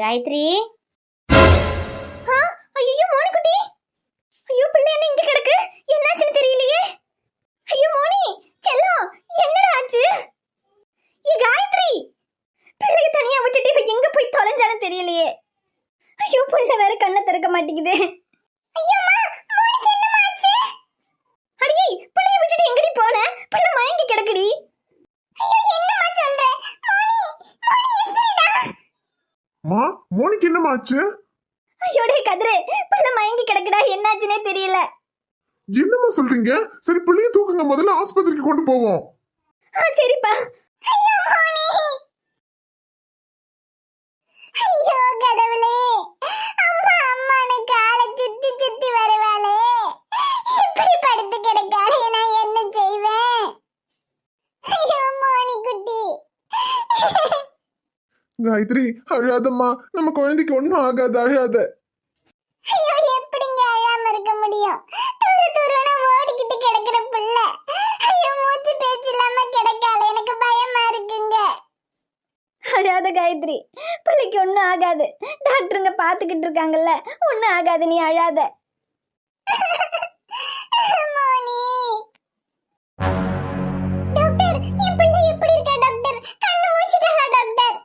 காயத்ரி. ஐயோ மோனிக்குட்டி, ஐயோ பிள்ளை என்ன இங்க கிடக்கு, என்னாச்சுன்னு தெரியலையே. ஐயோ மோனி செல்லம், என்னடா ஆச்சு? ஏ காயத்ரி, பிள்ளைய தனியா விட்டுட்டு இவ எங்க போய் தொலைஞ்சாலும் தெரியலையே. ஐயோ பிள்ளை வேற கண்ணை திறக்க மாட்டேங்குது. அடியே பிள்ளைய விட்டுட்டு எங்கடி போன? பிள்ளை மயங்கி கிடக்குடி. மா, மோனிக்கு என்னமா ஆச்சு? ஐயோடே கதிரே, பிள்ளை மயங்கி கிடக்குடா, என்னாச்சுன்னே தெரியல. என்னமா சொல்றீங்க? சரி பிள்ளைய தூக்குங்க, முதல்ல ஆஸ்பத்திரிக்கு கொண்டு போவோம். சரிப்பா. ஐயோ கடவுளே, அம்மா அம்மானு காலை சுத்தி சுத்தி வருவாளே, இப்படி படுத்து கிடக்காளே, நான் என்ன செய்வேன்? ஐயோ மோனி குட்டி. காயத்ரி அழாதம்மா, நம்ம குழந்தைக்கு ஒன்னும் ஆகாது, அழாத. ஐயோ எப்படிங்க அழாம இருக்க முடியும்? துரு துருன்னு ஓடிக்கிட்டு கிடக்குற பிள்ளை, ஐயோ மூச்சு பேச்சு இல்லாம கிடக்காளே, எனக்கு பயமா இருக்குங்க. அழாத காயத்ரி, பிள்ளைக்கு ஒன்றும் ஆகாது, டாக்டருங்க பார்த்துக்கிட்டு இருக்காங்கல்ல, ஒன்றும் ஆகாது, நீ அழாத. மோனி டாக்டர், என் பிள்ளை எப்படி இருக்கா டாக்டர்? கண்ணு மூச்சிட்டாளா டாக்டர்?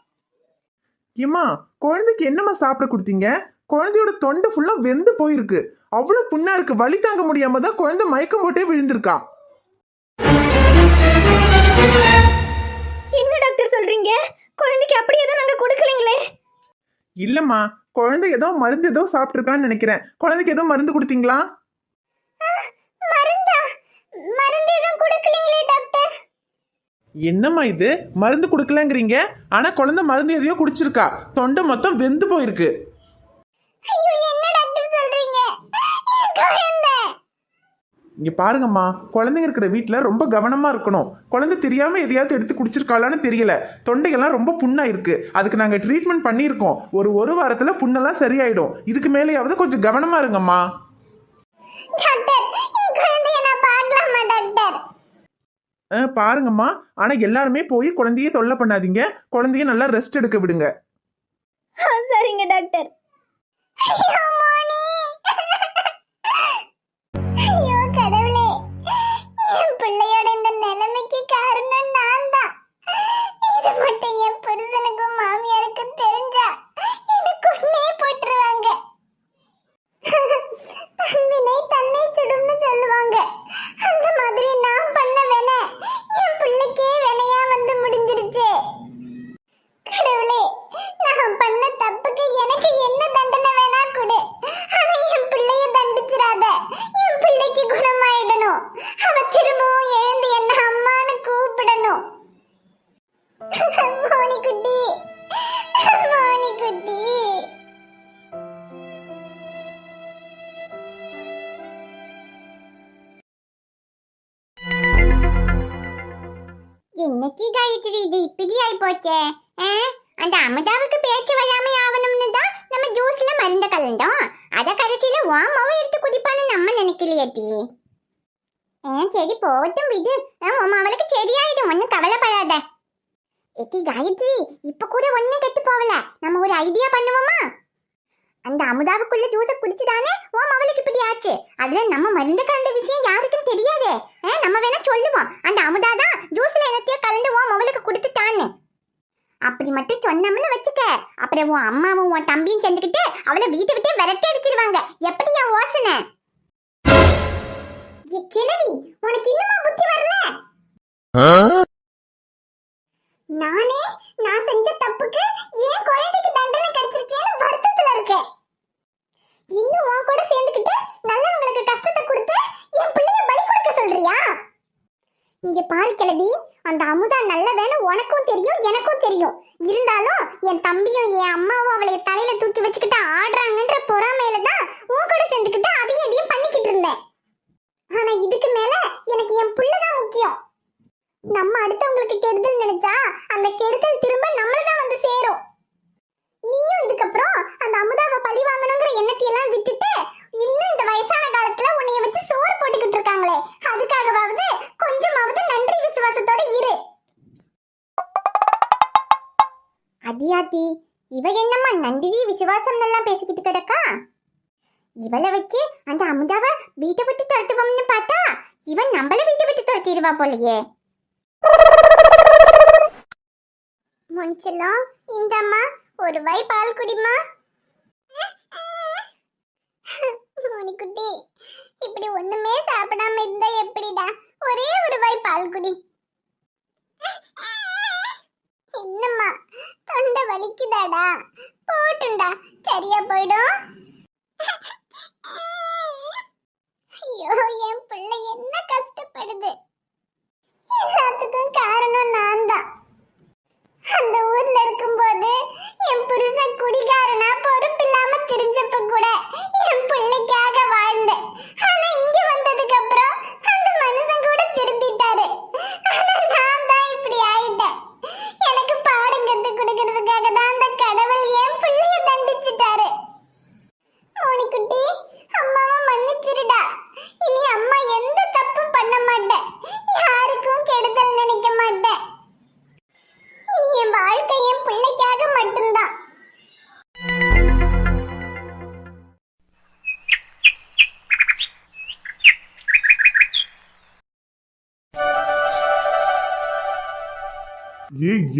ஏம்மா, குழந்தைக்கு என்னம்மா சாப்பிட கொடுத்தீங்க? குழந்தையோட தொண்டை ஃபுல்லா வெந்து போயிருக்கு, அவ்வளவு புண்ணா இருக்கு, வலி தாங்க முடியாம தான் குழந்தை மயக்கம் போட்டே விழுந்திருக்கா. என்ன டாக்டர் சொல்றீங்க? குழந்தைக்கு அப்படி எதுவும் நாங்க கொடுக்கலீங்களே. இல்லம்மா, குழந்தை ஏதோ மருந்து ஏதோ சாப்பிட்டுருக்கான்னு நினைக்கிறேன். குழந்தைக்கு ஏதோ மருந்து கொடுத்தீங்களா? மருந்தா? மருந்து எதுவும் கொடுக்கலீங்களே டாக்டர். என்னம்மா இது, மருந்து கொடுக்கலங்கிறீங்க, ஆனா குழந்தை மருந்து எதையோ குடிச்சிருக்கா, தொண்டை மொத்தம் வெந்து போயிருக்கு. ஐயோ என்ன டாக்டர் சொல்றீங்க? குழந்தை. இங்க பாருங்கம்மா, குழந்தைங்க இருக்கிற வீட்டுல ரொம்ப கவனமா இருக்கணும். குழந்தை தெரியாம எதையாவது எடுத்து குடிச்சிருக்காளான்னு தெரியல, தொண்டையெல்லாம் ரொம்ப புண்ணா இருக்கு. அதுக்கு நாங்க ட்ரீட்மெண்ட் பண்ணியிருக்கோம். ஒரு வாரத்துல புண்ணெல்லாம் சரியாயிடும். இதுக்கு மேலேயாவது கொஞ்சம் கவனமா இருங்கம்மா. டாக்டர், என் குழந்தைய நான் பார்க்கலாமா டாக்டர்? பாருங்கம்மா, ஆனா எல்லாருமே போய் குழந்தைய தொல்லை பண்ணாதீங்க, குழந்தைய நல்லா ரெஸ்ட் எடுக்க விடுங்க. சரிங்க டாக்டர். ஐயோ மோனி, ஐயோ கடவுளே, என் பிள்ளையோட இந்த நிலைமைக்கு காரணம் நான் தான். இது மட்டும் என் புருஷனுக்கும் மாமியாருக்கும் தெரிஞ்சா எனக்கு கொன்னே போட்டுருவாங்க. தன்வினை தன்னை சுடும்னு சொல்லுவாங்க. அந்த மாதிரி நான் பண்ண வேணா என் பிள்ளைக்கே வினையா வந்து முடிஞ்சிருச்சு. கடவுளே, நான் பண்ண தப்புக்கு எனக்கு என்ன தண்டனை வேணா கொடு, ஆனா என் பிள்ளைய தண்டிச்சிடாத. என் பிள்ளைக்கு குணமாயிடணும், அவ திரும்பவும் எழுந்து என்ன அம்மான்னு கூப்பிடணும். மோனி குட்டி, மோனி குட்டி. என்னைக்கு காயத்ரி இது இப்படி ஆயி போச்சே? அந்த அமுதாவுக்கு பேச்சு வராம ஆகணும்னு தான் நம்ம ஜூஸ்ல மருந்த கலந்தோம். அத கடைசியில வாமாவும் எடுத்து குடிப்பான்னு நம்ம நினைக்கலையாட்டி. சரி போட்டும் விடு, அவளுக்கு சரியாயிடும், ஒன்னும் கவலைப்படாத. எட்டி காயத்ரி, இப்ப கூட ஒன்னும் கெட்டு போகல, நம்ம ஒரு ஐடியா பண்ணுவோமா? அந்த அமுதாவுக்குள்ள ஜூஸ குடிச்சுதானே அவளுக்கு இப்படி ஆச்சு. அதுல நம்ம மருந்து கலந்த விஷயம் யாருக்கும் தெரியாதே. நம்ம வேணா சொல்லுவோம், அந்த அமுதா தான் ஜூஸ்ல என்னத்தையோ கலந்து அவளுக்கு கொடுத்துட்டான்னு. அப்படி மட்டும் சொன்னோம்னு வச்சுக்க, அப்புறம் உன் அம்மாவும் உன் தம்பியும் சேர்ந்துக்கிட்டு அவளை வீட்டை விட்டே விரட்டி அடிச்சிருவாங்க. எப்படி என் யோசனை? கிழவி, உனக்கு இன்னுமா புத்தி வரல? நான் செஞ்ச தப்புக்கு ஏன் குழந்தைக்கு தண்டனை கிடைச்சிருச்சேன்னு வருத்தத்துல இருக்கேன். இன்னும் உன் கூட சேர்ந்துக்கிட்டு நல்லவங்களுக்கு கஷ்டத்தை கொடுத்து என் பிள்ளைய பலி கொடுக்க சொல்றியா? இங்க பாரு கிழவி, அந்த அமுதா நல்ல வேணும் உனக்கும் தெரியும் எனக்கும் தெரியும். இருந்தாலும் என் தம்பியும் என் அம்மாவும் அவளை தலையில தூக்கி வச்சுக்கிட்டு ஆடுறாங்கன்ற பொறாமையில தான் உன் கூட சேர்ந்துக்கிட்டு அதையும் இதையும் பண்ணிக்கிட்டு இருந்தேன். ஆனா இதுக்கு மேல எனக்கு என் புள்ளதான் முக்கியம். நம்ம அடுத்தவங்களுக்கு கெடுதல் நினைச்சா அந்த கெடுதல் திரும்ப நம்மளதான் வந்து சேரும். நீயும் இதுக்கப்புறம் அந்த அமுதாவை பழி வாங்கணுங்கிற எண்ணத்தையெல்லாம் விட்டுட்டு இன்னும் இந்த வயசான காலத்துல உன்னைய வச்சு சோறு போட்டுக்கிட்டு இருக்காங்களே, அதுக்காகவாவது கொஞ்சமாவது நன்றி விசுவாசத்தோட இரு. அடியாத்தி, இவ என்னம்மா நந்தினி விசுவாசம் எல்லாம் பேசிக்கிட்டு கிடக்கா? இவளை வச்சு அந்த அமுதாவை வீட்டை விட்டு துரத்துவோம்னு பார்த்தா இவன் நம்மள வீட்டை விட்டு துரத்திடுவா போலயே. முன்செல்லம், இந்தம்மா ஒரு வாய் பால் குடிமா. மோனிக்குட்டி, இப்படி ஒண்ணுமே சாப்பிடாம இருந்தா எப்படிடா? ஒரே ஒரு வாய் பால் குடி. என்னம்மா தொண்டை வலிக்குதாடா? போட்டுண்டா, சரியா போயிடும். ஐயோ, என் பிள்ளை என்ன கஷ்டப்படுது. எல்லாத்துக்கும் காரணம் நான் தான். அந்த ஊர்ல இருக்கும்போது என் புருஷன் குடிகாரனா பொறுப்பில்லாம திரிஞ்சப்ப கூட என் பிள்ளைக்காக வாழ்ந்தேன். ஆனா இங்க வந்ததுக்கு அப்புறம் அந்த மனுஷன் கூட திருந்திட்டாரு. ஆனா நான் தான் இப்படி ஆயிட்டேன். எனக்கு பாடம் கத்து கொடுக்கறதுக்காக தான் அந்த கடவுள் என் பிள்ளைய தண்டிச்சிட்டாரு. மோனிக்குட்டி, அம்மாவை மன்னிச்சிருடா. இனி அம்மா எந்த தப்பும் பண்ண மாட்டேன். யாருக்கும் கெடுதல் நினைக்க மாட்டேன். இனி என் வாழ்க்கை என் பிள்ளைக்காக மட்டும்தான்.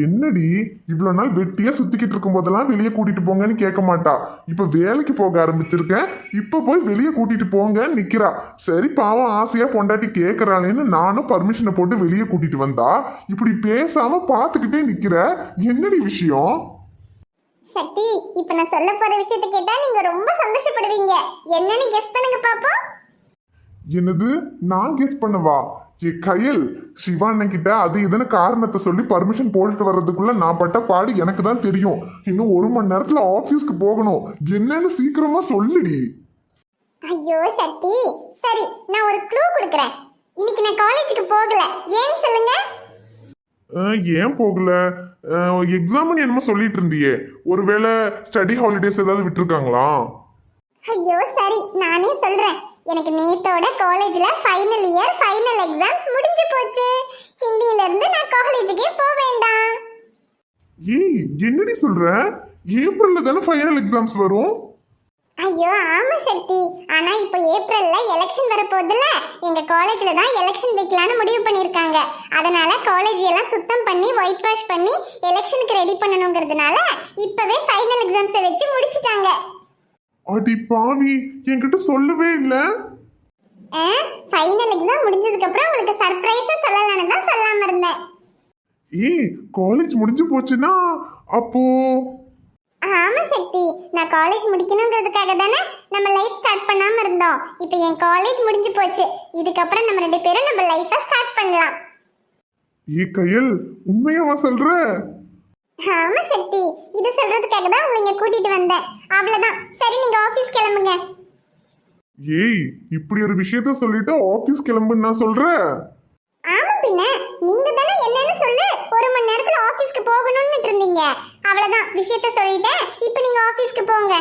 என்னடி இவ்வளவு நாள் வெட்டியா சுத்திக்கிட்டு இருக்கும் போதெல்லாம் வெளியே கூட்டிட்டு போங்கன்னு கேட்க மாட்டா. இப்ப வேலைக்கு போக ஆரம்பிச்சிருக்கேன், இப்ப போய் வெளியே கூட்டிட்டு போங்கன்னு நிக்கிறா. சரி பாவம் ஆசையா பொண்டாட்டி கேட்கறாளேன்னு நானும் பர்மிஷனை போட்டு வெளியே கூட்டிட்டு வந்தா இப்படி பேசாம பாத்துக்கிட்டே நிக்கிற. என்னடி விஷயம்? சக்தி, இப்ப நான் சொல்ல போற விஷயத்தை கேட்டா நீங்க ரொம்ப சந்தோஷப்படுவீங்க. என்னன்னு கெஸ் பண்ணுங்க பாப்போம். என்னது? நான் கெஸ் பண்ணவா? கயல், சிவாண்ணன் கிட்ட அது இதுன்னு காரணத்தை சொல்லி பர்மிஷன் போட்டுட்டு வர்றதுக்குள்ள நான் பட்ட பாடு எனக்கு தான் தெரியும். இன்னும் 1 மணி நேரத்துல ஆபீஸ்க்கு போகணும். என்னன்னு சீக்கிரமா சொல்லுடி. ஐயோ சக்தி, சரி நான் ஒரு க்ளூ கொடுக்கறேன். இன்னைக்கு நான் காலேஜுக்கு போகல. ஏன்னு சொல்லுங்க. ஏன் போகல? எக்ஸாம்னு என்னமோ சொல்லிட்டு இருந்தியே, ஒருவேளை ஸ்டடி ஹாலிடேஸ் ஏதாவது விட்டுருக்காங்களா? ஐயோ சரி, நானே சொல்றேன். எனக்கு நேத்தோட காலேஜ்ல ஃபைனல் இயர் ஃபைனல் எக்ஸாம்ஸ் முடிஞ்சு போச்சு. ஹிந்தில இருந்து நான் காலேஜுக்கே போக வேண்டாம். ஏய், என்னடி சொல்ற? ஏப்ரல்ல தானே ஃபைனல் எக்ஸாம்ஸ் வரும். ஐயோ ஆமா சக்தி, ஆனா இப்போ ஏப்ரல்ல எலெக்ஷன் வரப்போகுதுல, எங்க காலேஜ்ல தான் எலெக்ஷன் வைக்கலான்னு முடிவு பண்ணிருக்காங்க. அதனால காலேஜ் எல்லாம் சுத்தம் பண்ணி ஒயிட் வாஷ் பண்ணி எலெக்ஷனுக்கு ரெடி பண்ணணுங்கிறதுனால இப்பவே ஃபைனல் எக்ஸாம்ஸை வச்சு முடிச்சிட்டாங்க. அடி பாவி, என்கிட்ட சொல்லவே இல்ல. ஃபைனல் எக்ஸாம் முடிஞ்சதுக்கு அப்புறம் உங்களுக்கு சர்ப்ரைஸா சொல்லலாம்னு தான் சொல்லாம இருந்தேன். ஏய், காலேஜ் முடிஞ்சு போச்சுன்னா அப்போ? ஆமா சக்தி, நான் காலேஜ் முடிக்கணுங்கிறதுக்காக தானே நம்ம லைஃப் ஸ்டார்ட் பண்ணாம இருந்தோம். இப்போ என் காலேஜ் முடிஞ்சு போச்சு. இதுக்கப்புறம் நம்ம 2 பேரும் நம்ம லைஃபை ஸ்டார்ட் பண்ணலாம். ஏய் கயல், உண்மையாவா சொல்ற? ஆமா சக்தி, இது சொல்றதுக்காக தான் உங்களை இங்க கூட்டிட்டு வந்தேன். அவ்வளவுதான். சரி, நீங்க ஆபீஸ் கிளம்புங்க. ஏய், இப்படி ஒரு விஷயத்த சொல்லிட்டு ஆபீஸ் கிளம்புன்னு நான் சொல்றேன். ஆமா பின்ன, நீங்க தானே என்னன்னு சொல்லு 1 மணி நேரத்துல ஆபீஸ்க்கு போகணும்னு இருந்தீங்க. அவ்வளவுதான், விஷயத்த சொல்லிட்டேன். இப்போ நீங்க ஆபீஸ்க்கு போங்க.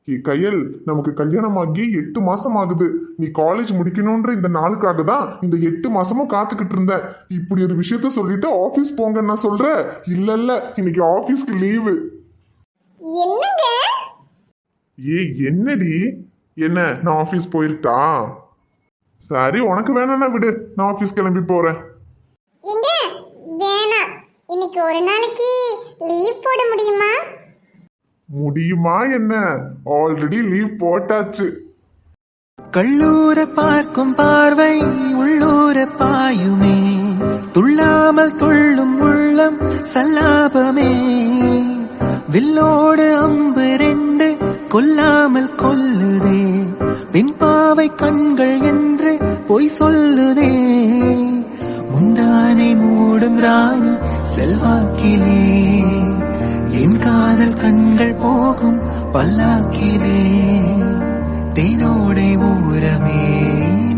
ஏய் கயல், நமக்கு கல்யாணம் ஆகி 8 மாசம் ஆகுது. நீ காலேஜ் முடிக்கணும்ன்ற இந்த நாளுக்காக தான் இந்த 8 மாசமும் காத்துக்கிட்டு இருந்தேன். இப்படி ஒரு விஷயத்த சொல்லிட்டு ஆபீஸ் போங்கன்னு நான் சொல்றேன். இல்ல, இன்னைக்கு ஆபீஸ்க்கு லீவு. என்னங்க? ஏய் என்னடி? என்ன, நான் ஆபீஸ் போயிருக்கா? சரி, உனக்கு வேணாம்னா விடு, நான் ஆபீஸ் கிளம்பி போறேன். எங்க வேணாம், இன்னைக்கு ஒரு நாளைக்கு லீவ் போட முடியுமா? முடியுமா என்ன? ஆல்ரெடி லீவ் போட்டாச்சு. கள்ளூர பார்க்கும் பார்வை உள்ளூர பாயுமே, துள்ளாமல் துள்ளும் உள்ளம் சல்லாபமே, வில்லோடு அம்பு 2 கொல்லாமல் கொல்லுதே, பின்பாவை கண்கள் என்று பொய் சொல்லுதே, முந்தானை மூடும் ராணி செல்வாக்கிலே, என் காதல் கண்கள் போகும் பல்லாக்கிலே, தேனோடை ஓரமே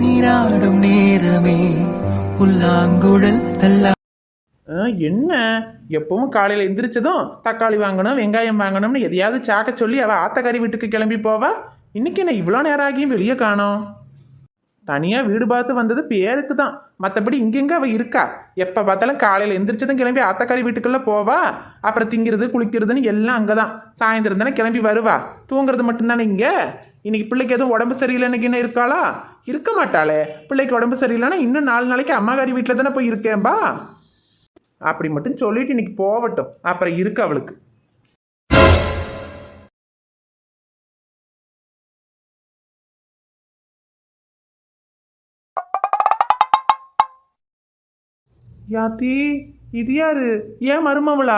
நீராடும் நேரமே, புல்லாங்குழல் தல்லா. என்ன எப்பவும் காலையில் எந்திரிச்சதும் தக்காளி வாங்கணும் வெங்காயம் வாங்கணும்னு எதையாவது சாக்க சொல்லி அவள் ஆத்தக்காரி வீட்டுக்கு கிளம்பி போவா. இன்னைக்கு என்ன இவ்வளோ நேரம் ஆகியும் வெளியே காணோம்? தனியா வீடு பார்த்து வந்தது பேருக்கு தான், மற்றபடி இங்கெங்க அவ இருக்கா? எப்ப பார்த்தாலும் காலையில எந்திரிச்சதும் கிளம்பி ஆத்தக்காரி வீட்டுக்குள்ள போவா, அப்புறம் திங்கிறது குளிக்கிறதுன்னு எல்லாம் அங்கதான். சாயந்தரம் தானே கிளம்பி வருவா, தூங்குறது மட்டும்தானே இங்க. இன்னைக்கு பிள்ளைக்கு எதுவும் உடம்பு சரியில்லைன்னு என்ன இருக்காளா? இருக்க மாட்டாளே. பிள்ளைக்கு உடம்பு சரியில்லைன்னா இன்னும் 4 நாளைக்கு அம்மாக்காரி வீட்டில் தானே போய் இருக்கேன்பா. அப்படி மட்டும் சொல்லிட்டு இன்னைக்கு போகட்டும், அப்புறம் இருக்கு அவளுக்கு. யாத்தி, இது யாரு? ஏன் மருமவளா?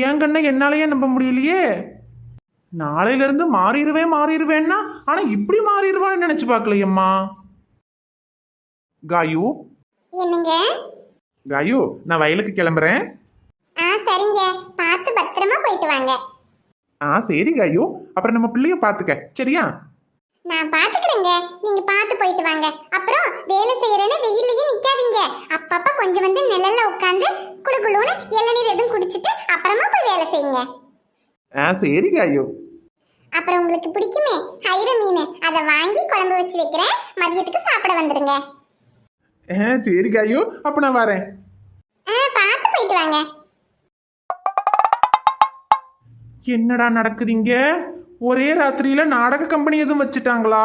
ஏன் கண்ணை என்னாலயே நம்ப முடியலையே. நாளையில இருந்து மாறிடுவேன்னா, ஆனா இப்படி மாறிடுவான்னு நினைச்சு பார்க்கலையம்மா. காயு, என்னங்க? காயு, நான் வயலுக்கு கிளம்புறேன். சரிங்க, பார்த்து பத்திரமா போயிட்டு வாங்க. சரி காயு, அப்புறம் நம்ம பிள்ளைய பாத்துக்க, சரியா? நான் பாத்துக்கிறேங்க, நீங்க பார்த்து போயிட்டு வாங்க. அப்புறம் வேலை செய்யறேன்னு வெயிலையே நிக்காதீங்க. அப்பப்ப கொஞ்சம் வந்து நிழல்ல உட்காந்து குளு குளுன்னு இளநீர் எதுவும் குடிச்சிட்டு அப்புறமா போய் வேலை செய்யுங்க. சரி காயு. அப்புறம் உங்களுக்கு பிடிக்குமே ஐர மீன், அதை வாங்கி குழம்பு வச்சு வைக்கிறேன், மதியத்துக்கு சாப்பிட வந்துடுங்க. சரி காயு, அப்ப நான் வரேன். பார்த்து போயிட்டு வாங்க. என்னடா நடக்குதுங்க? ஒரே ராத்திரியில நாடக கம்பெனி எதுவும் வச்சுட்டாங்களா?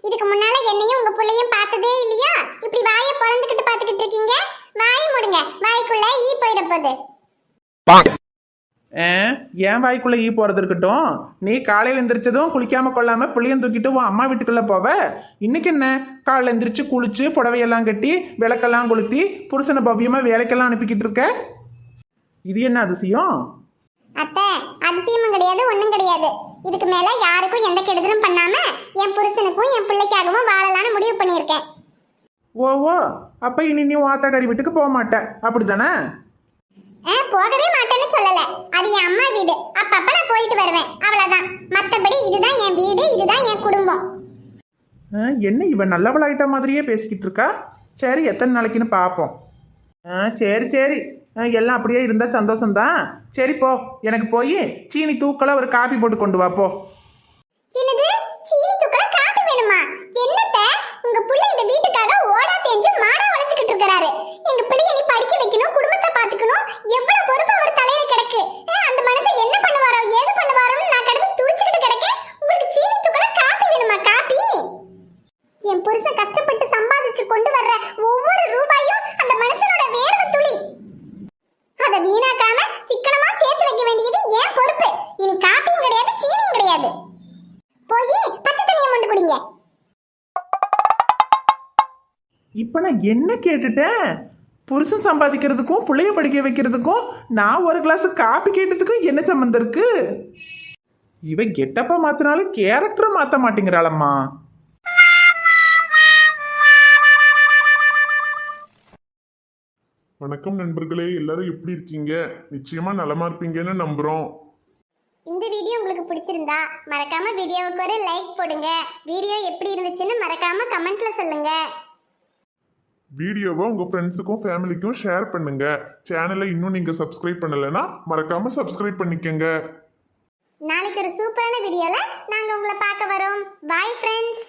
இதுக்கு முன்னால என்னையும் உங்க பிள்ளையும் பார்த்ததே இல்லையா? இப்படி வாயை பொளந்துக்கிட்டு பார்த்துக்கிட்டு இருக்கீங்க. வாயை மூடுங்க, வாய்க்குள்ள ஈ போயிட போகுது. ஏன் வாய்க்குள்ள ஈ போறது இருக்கட்டும், நீ காலையில எந்திரிச்சதும் குளிக்காம கொள்ளாம புள்ளியம் தூக்கிட்டு உன் அம்மா வீட்டுக்குள்ள போவ. இன்னைக்கு என்ன, காலைல எந்திரிச்சு குளிச்சு புடவையெல்லாம் கட்டி விளக்கெல்லாம் கொளுத்தி புருஷனை பவ்யமா வேலைக்கெல்லாம் அனுப்பிக்கிட்டு இருக்க. இது என்ன அதிசயம்? அத்தை, அதிசயமும் கிடையாது, ஒண்ணும் கிடையாது. இதுக்கு மேல யாருக்கும் எந்த கெடுதலும் பண்ணாம என் புருஷனுக்கும் என் பிள்ளைக்காகவும் வாழலான்னு முடிவு பண்ணியிருக்கேன். ஓ, அப்ப இனி நீ ஆத்தாக்காரி வீட்டுக்கு போக மாட்ட, அப்படித்தானே? போகவே மாட்டேன்னு சொல்லல, அது என் அம்மா வீடு. அப்பப்ப நான் போயிட்டு வருவேன், அவ்வளவுதான். மத்தபடி இதுதான் என் வீடு, இதுதான் என் குடும்பம். என்ன இவன் நல்லவளாயிட்ட மாதிரியே பேசிக்கிட்டு இருக்கா? சரி, எத்தனை நாளைக்குன்னு பார்ப்போம். சரி, எல்லாம் அப்படியே இருந்தா சந்தோஷம்தான். சரி போ, எனக்கு போய் சீனி தூக்கல ஒரு காபி போட்டு கொண்டு வா போ. என்னது, சீனி தூக்கல காபி வேணுமா? என்னத்த, உங்க புள்ள இந்த வீட்டுக்காக ஓடா தேஞ்சு மாடா உழைச்சிக்கிட்டு இருக்காரு. எங்க பிள்ளைய நீ படிக்க வைக்கணும், குடும்பத்தை பாத்துக்கணும், எவ்வளவு பொறுப்பு அவர் தலையில கிடக்கு. அந்த மனுஷன் என்ன பண்ணுவாரோ ஏது பண்ணுவாரோன்னு நான் கடந்து துடிச்சுக்கிட்டு கிடக்கேன். உங்களுக்கு சீனி தூக்கல காபி வேணுமா? காபி? என் புருஷன் கஷ்டப்பட்டு சம்பாதிச்சு கொண்டு வர்ற ஒவ்வொரு ரூபாயும் அந்த மனுஷனோட வேர்வை துளி. அதை வீணாக்காம சிக்கனமா சேர்த்து வைக்க வேண்டியது என் பொறுப்பு. இனி காப்பியும் கிடையாது, சீனியும் கிடையாது. போய் பச்சை தண்ணியை மொண்டு குடிங்க. இப்ப நான் என்ன கேட்டுட்டேன்? புருஷன் சம்பாதிக்கிறதுக்கும் பிள்ளைய படிக்க வைக்கிறதுக்கும் நான் ஒரு கிளாஸ் காப்பி கேட்டதுக்கும் என்ன சம்மந்தம் இருக்கு? இவ கெட்டப்ப மாத்தினாலும் கேரக்டரை மாத்த மாட்டேங்கிறாளம்மா. வணக்கம் நண்பர்களே, எல்லாரும் எப்படி இருக்கீங்க? நிச்சயமா நலமா இருப்பீங்கன்னு நம்புறோம். இந்த வீடியோ உங்களுக்கு பிடிச்சிருந்தா மறக்காம வீடியோவுக்கு ஒரு லைக் போடுங்க. வீடியோ எப்படி இருந்துச்சுன்னு மறக்காம கமெண்ட்ல சொல்லுங்க. வீடியோவை உங்க ஃப்ரெண்ட்ஸுக்கும் ஃபேமிலிக்கும் ஷேர் பண்ணுங்க. சேனலை இன்னும் நீங்க சப்ஸ்கிரைப் பண்ணலைன்னா மறக்காம சப்ஸ்கிரைப் பண்ணிக்கங்க. நாளைக்கு ஒரு சூப்பரான வீடியோல நாங்க உங்களை பார்க்க வரோம். Bye friends.